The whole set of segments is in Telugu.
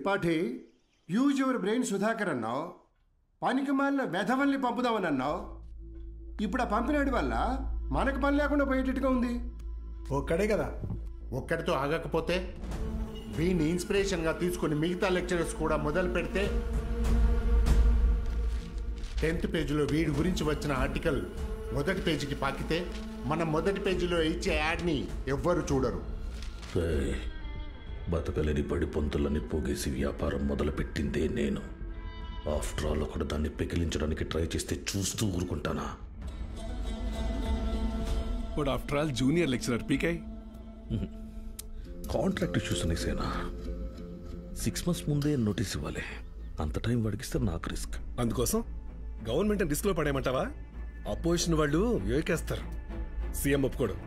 Tripathi, use your brain Sudhakar అన్నావు, పనికి మాలిన వెధవల్ని పంపుదామని అన్నావు. ఇప్పుడు ఆ పంపినాడి వల్ల మనకు పని లేకుండా పోయేటట్టుగా ఉంది. ఒక్కడే కదా, ఒక్కడితో ఆగకపోతే వీడిని ఇన్స్పిరేషన్గా తీసుకుని మిగతా లెక్చరర్స్ కూడా మొదలు పెడితే 10th పేజీలో వీడి గురించి వచ్చిన ఆర్టికల్ మొదటి పేజీకి పాకితే మనం మొదటి పేజీలో ఇచ్చే యాడ్ని ఎవ్వరు చూడరు. బతకలేని పడి పొంతులని పోగేసి వ్యాపారం మొదలుపెట్టిందే నేను. ఆఫ్టర్ ఆల్ ఒకటి దాన్ని పెకిలించడానికి ట్రై చేస్తే చూస్తూ ఊరుకుంటానా? But after all junior lecturer పీకే కాంట్రాక్ట్ ఇష్యూస్ అనేసేనా 6 months ముందే నోటీస్ ఇవ్వాలి. అంత టైం వాడికిస్తే నాకు రిస్క్. అందుకోసం గవర్నమెంట్ రిస్క్ లో పడేయమంటావా? అపోజిషన్ వాళ్ళు ఏకేస్తారు, సీఎం ఒప్పుకోడు.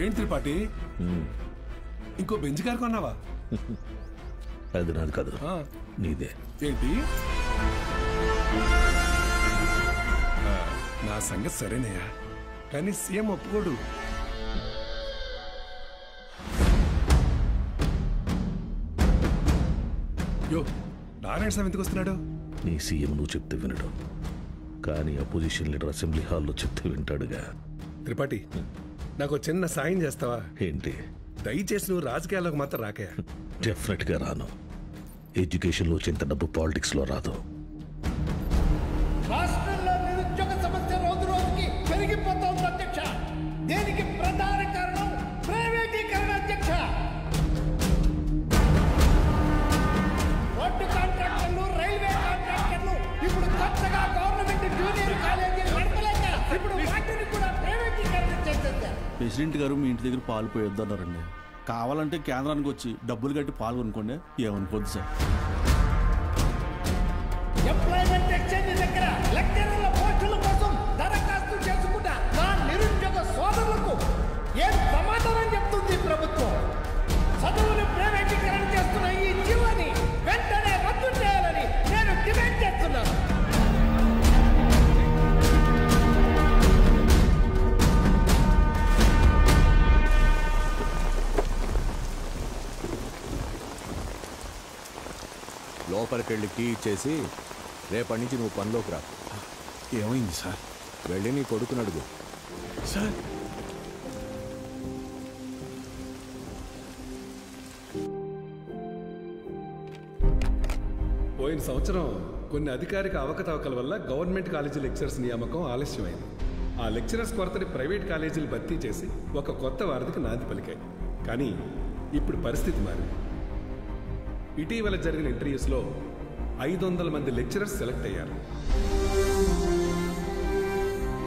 ఏంటి త్రిపాఠి, ఇంకో బెంచ్ కారు కొన్నావా? అది నాది కాదు, నీదే. ఏంటి? నా సంగతి సరేనయ్యా, కానీ సీఎం ఒప్పుకోడు. యో, నారాయణ స్వామి ఎందుకు వస్తున్నాడు? నీ సీఎం నువ్వు చెప్తే వినడు, కానీ అపోజిషన్ లీడర్ అసెంబ్లీ హాల్లో చెప్తే వింటాడుగా. త్రిపాఠి, నాకు చిన్న సాయం చేస్తావా? ఏంటి? దయచేసి నువ్వు రాజకీయాల్లోకి మాత్రం రాకయా. డెఫినెట్ గా రాను. ఎడ్యుకేషన్లో వచ్చేంత డబ్బు పాలిటిక్స్లో రాదు. రాష్ట్రంలో నిరుద్యోగ సమస్య రోజు రోజుకి పెరిగిపోతోంది అధ్యక్ష. దీనికి ప్రధాన కారణం ప్రైవేటీకరణ అధ్యక్ష. రోడ్డు కాంట్రాక్టర్లు, రైల్వే కాంట్రాక్టర్లు ఇప్పుడు కొత్తగా గవర్నమెంట్ జూనియర్ కాలేజీలు నడపలేక ఇప్పుడు వాటిని కూడా ప్రైవేటీకరణ చేసేసారు. ప్రెసిడెంట్ గారు మీ ఇంటి దగ్గర పాలు పోయొద్దన్నారండి. కావాలంటే కేంద్రానికి వచ్చి డబ్బులు కట్టి పాలు కొనుక్కోండి, ఏమనుకోద్దు సార్. ఎంప్లాయ్మెంట్ ఎక్స్చేంజ్ దగ్గర లెక్చరర్ల పోస్టుల కోసం దరఖాస్తు చేసుకుంటా నా నిరుద్యోగ సోదరులకు ఏం సమాధానం చెప్తుంది ప్రభుత్వం? చదువులు ప్రైవేటీకరణ చేస్తున్న ఈ జీవోని వెంటనే రద్దు చేయాలని నేను డిమాండ్ చేస్తున్నాను. లోపలికి వెళ్ళి కీ ఇచ్చేసి రేపటి నుంచి నువ్వు పనిలోకి రా. ఏమైంది సార్? వెళ్ళి నీ కొడుకుని అడుగు. సార్, పోయిన సంవత్సరం కొన్ని అధికారిక అవకతవకల వల్ల గవర్నమెంట్ కాలేజీ లెక్చరర్స్ నియామకం ఆలస్యమైంది. ఆ లెక్చరర్స్ కొరతని ప్రైవేట్ కాలేజీలు భర్తీ చేసి ఒక కొత్త వారధికి నాంది పలికాయి. కానీ ఇప్పుడు పరిస్థితి మారింది. ఇటీవల జరిగిన ఇంటర్వ్యూస్లో 500 మంది లెక్చరర్స్ సెలెక్ట్ అయ్యారు.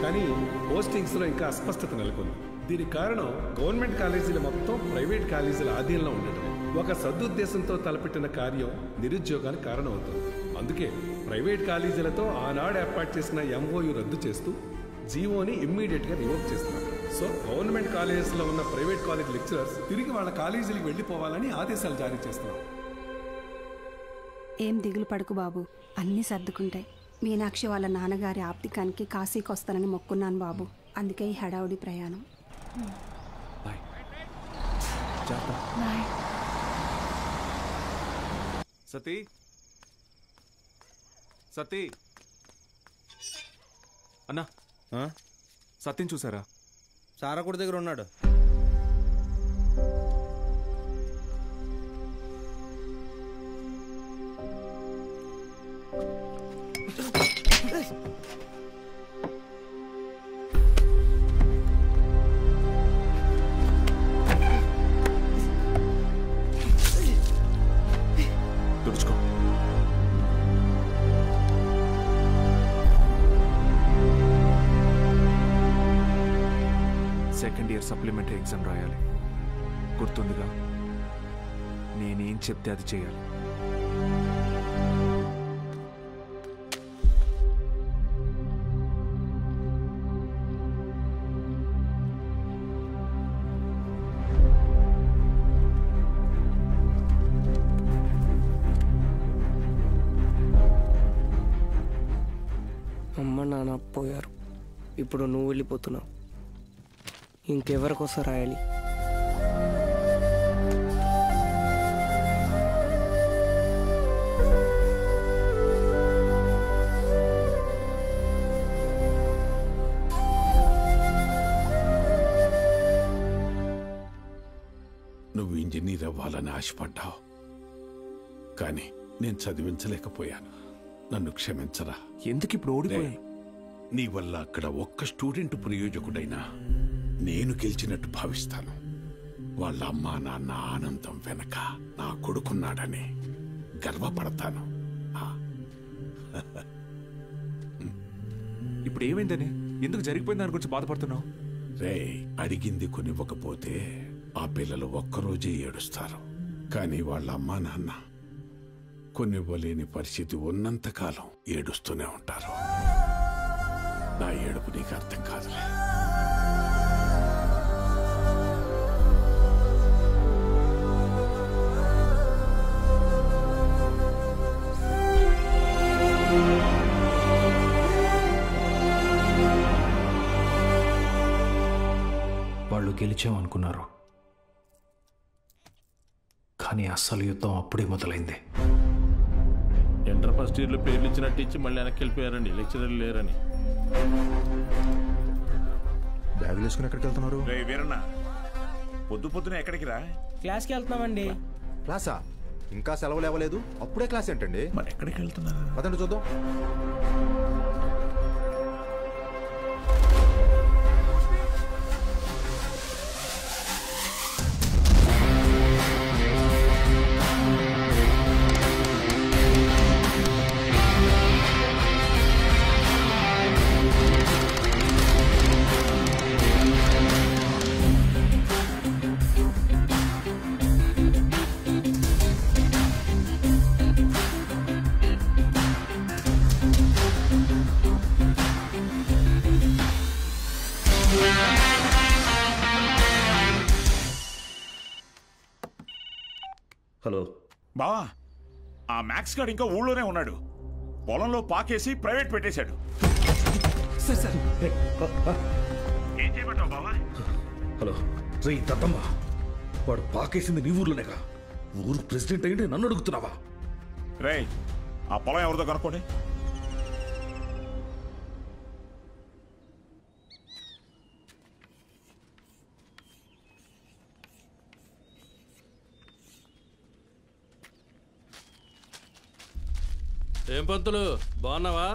కానీ పోస్టింగ్స్లో ఇంకా అస్పష్టత నెలకొంది. దీనికి కారణం గవర్నమెంట్ కాలేజీలు మొత్తం ప్రైవేట్ కాలేజీల ఆధీనంలో ఉండటం. ఒక సదుద్దేశంతో తలపెట్టిన కార్యం నిరుద్యోగానికి కారణమవుతుంది. అందుకే ప్రైవేట్ కాలేజీలతో ఆనాడు ఏర్పాటు చేసిన MOU రద్దు చేస్తూ జీవోని ఇమ్మీడియట్గా రివోక్ చేస్తున్నారు. సో గవర్నమెంట్ కాలేజెస్లో ఉన్న ప్రైవేట్ కాలేజ్ లెక్చరర్స్ తిరిగి వాళ్ళ కాలేజీలకు వెళ్ళిపోవాలని ఆదేశాలు జారీ చేస్తున్నారు. ఏం దిగులు పడుకు బాబు, అన్నీ సర్దుకుంటాయి. మీనాక్షి వాళ్ళ నాన్నగారి ఆప్తికానికి కాశీకి వస్తానని మొక్కున్నాను బాబు, అందుకే ఈ హడావుడి ప్రయాణం. సతీ, సతీ అన్నా, సత్యం చూసారా? సారాకుడి దగ్గర ఉన్నాడు. తుడుచుకో. సెకండ్ ఇయర్ సప్లిమెంటరీ ఎగ్జామ్ రాయాలి. గుర్తుందిగా? నేనేం చెప్తే అది చేయాలి. ఇప్పుడు నువ్వు వెళ్ళిపోతున్నావు, ఇంకెవరికోసం రాయాలి? నువ్వు ఇంజనీర్ అవ్వాలని ఆశపడ్డావు, కానీ నేను చదివించలేకపోయాను. నన్ను క్షమించరా. ఎందుకు ఇప్పుడు ఓడిపోయాయి? నీ వల్ల అక్కడ ఒక్క స్టూడెంట్ ప్రయోజకుడైనా నేను గెలిచినట్టు భావిస్తాను. వాళ్ళ అమ్మా నాన్న ఆనందం వెనక నా కొడుకున్నాడని గర్వపడతాను. ఇప్పుడు ఏమైందని, ఎందుకు జరిగిపోయింది దాని గురించి బాధపడుతున్నావు? రే, అడిగింది కొనివ్వకపోతే ఆ పిల్లలు ఒక్కరోజే ఏడుస్తారు. కానీ వాళ్ళ అమ్మా నాన్న కొనివ్వలేని పరిస్థితి ఉన్నంతకాలం ఏడుస్తూనే ఉంటారు. నా ఏడుపు నీకు అర్థం కాదులే. వాళ్ళు గెలిచామనుకున్నారు, కానీ అస్సలు యుద్ధం అప్పుడే మొదలైంది. ఇంటర్ ఫస్ట్ ఇయర్లో పేర్లు ఇచ్చినట్టు ఇచ్చి మళ్ళీ వెనక్కి వెళ్ళిపోయారండి, లెక్చరర్లు లేరని. బ్యాగులు వేసుకుని ఎక్కడికి వెళ్తున్నారు? వీరన్న, పొద్దున ఎక్కడికి రా? క్లాస్కి వెళ్తున్నామండి. క్లాసా? ఇంకా సెలవులు ఇవ్వలేదు, అప్పుడే క్లాస్ ఏంటండి? మరి ఎక్కడికి వెళ్తున్నారు? పదండి చూద్దాం. హలో బావా, ఆ మ్యాక్స్ గారు ఇంకా ఊళ్ళోనే ఉన్నాడు. పొలంలో పాకేసి ప్రైవేట్ పెట్టేశాడు. ఏం చేయమంటావు బావా? హలో రే దత్తమ్మ, వాడు పాకేసింది నీ ఊర్లోనేగా. ఊరు ప్రెసిడెంట్ అయ్యింటే నన్ను అడుగుతున్నావా? రే, ఆ పొలం ఎవరిదో కనుక్కోండి. ఏం పంతులు, బాగున్నావా?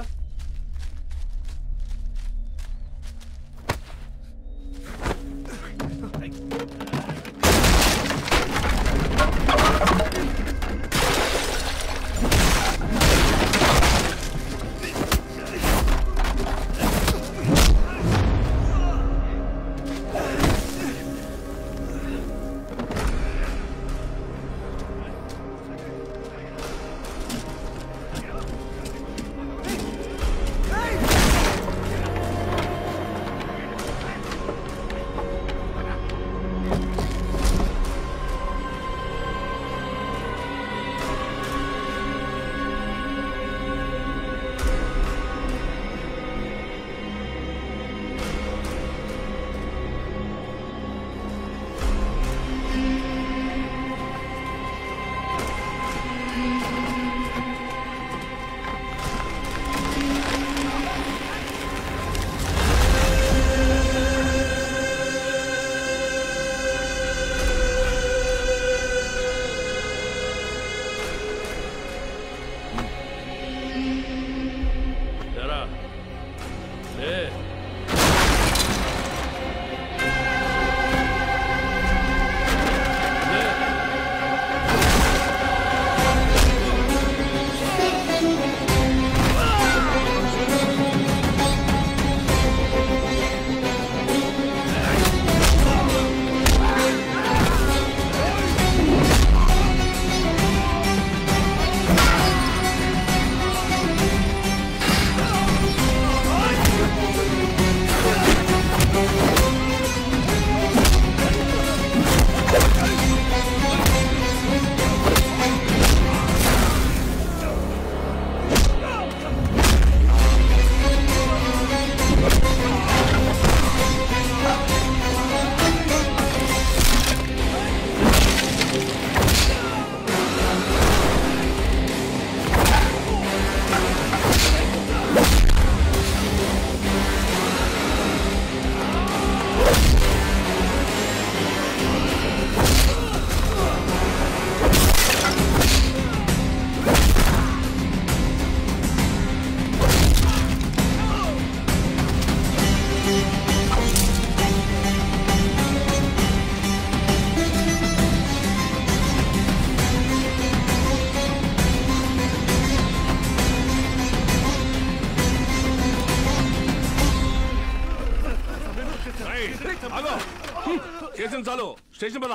డిస్కషన్ చాలు స్టేషన్ పద.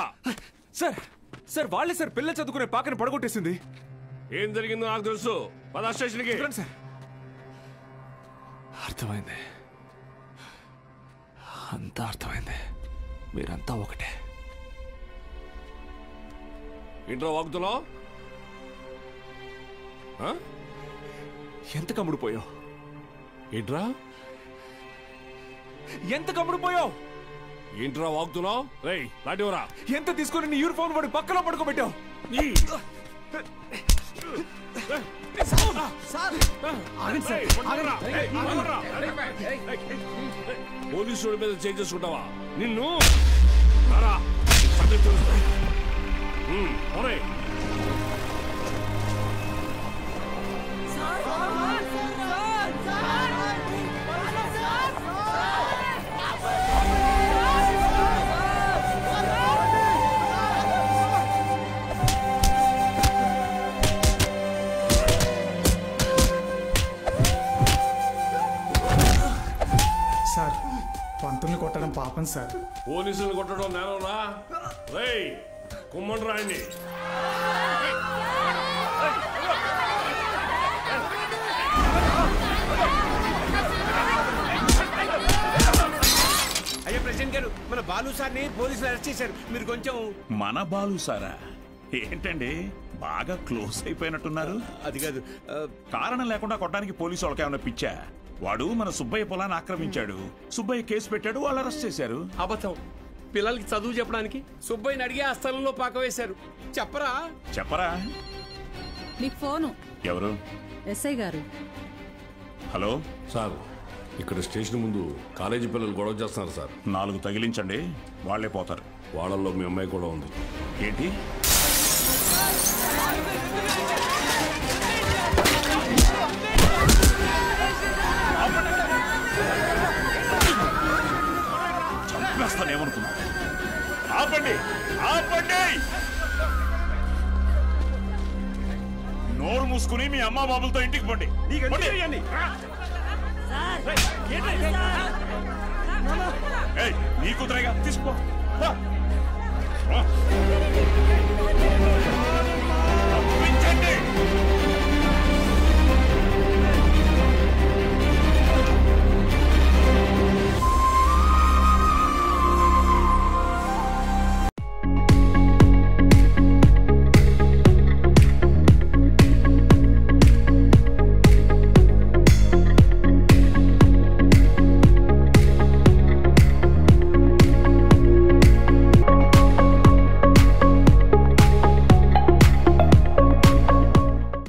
సార్ సార్ వాళ్ళే సార్ పిల్లలు చదువుకునే పాకని పడగొట్టేసింది. ఏం జరిగిందో నాకు తెలుసు. పద స్టేషన్కి. సార్ అర్థమైంది, అంతా అర్థమైంది. మీరంతా ఒకటే. ఇంట్లో వాగుతున్నావు? ఎంత కమ్ముడుపోయావు? ఏంట్రా ఎంత కమ్ముడుపోయావు? ఏంట్రా వాగుతున్నావు? రేయ్ లాంటివరా. ఎంత తీసుకుని నీ యూనిఫామ్ వాడి పక్కన పడుకోబెట్టావు? పోలీసుల మీద చేంజ్ చేసుకుంటావా? నిన్ను సార్ పంతుల్ని కొట్టడం పాపం సార్. పోలీసులు కొట్టడం నేనవునా? రేయ్ కుమ్మండి రాయండి. అయ్యా ప్రెసిడెంట్ గారు, మన బాలు సార్ని పోలీసులు అరెస్ట్ చేశారు. మీరు కొంచెం. మన బాలు సారా? ఏంటండి బాగా క్లోజ్ అయిపోయినట్టున్నారు? అది కాదు, కారణం లేకుండా కొట్టడానికి పోలీసు వాళ్ళకి ఏమైనా పిచ్చా? వాడు మన సుబ్బయ్య పొలాన్ని ఆక్రమించాడు. సుబ్బయ్య కేసు పెట్టాడు, వాళ్ళు అరెస్ట్ చేశారు. అబద్ధం. పిల్లలకి చదువు చెప్పడానికి సుబ్బయ్యని అడిగి ఆ స్థలంలో పాక వేశారు. చెప్పరా? చెప్పరా? మీకు ఫోను. ఎవరు? ఎస్ఐ గారు. హలో సార్, ఇక్కడ స్టేషన్ ముందు కాలేజీ పిల్లలు గొడవ చేస్తున్నారు సార్. 4 తగిలించండి, వాళ్లే పోతారు. వాళ్ళల్లో మీ అమ్మాయి కూడా ఉంది. ఏంటి? చంపేస్తానేమనుకున్నా? ఆపండి, ఆపండి! నోరు మూసుకుని మీ అమ్మ బాబులతో ఇంటికి పోండి. నీ కూతురేగా తీసుకో.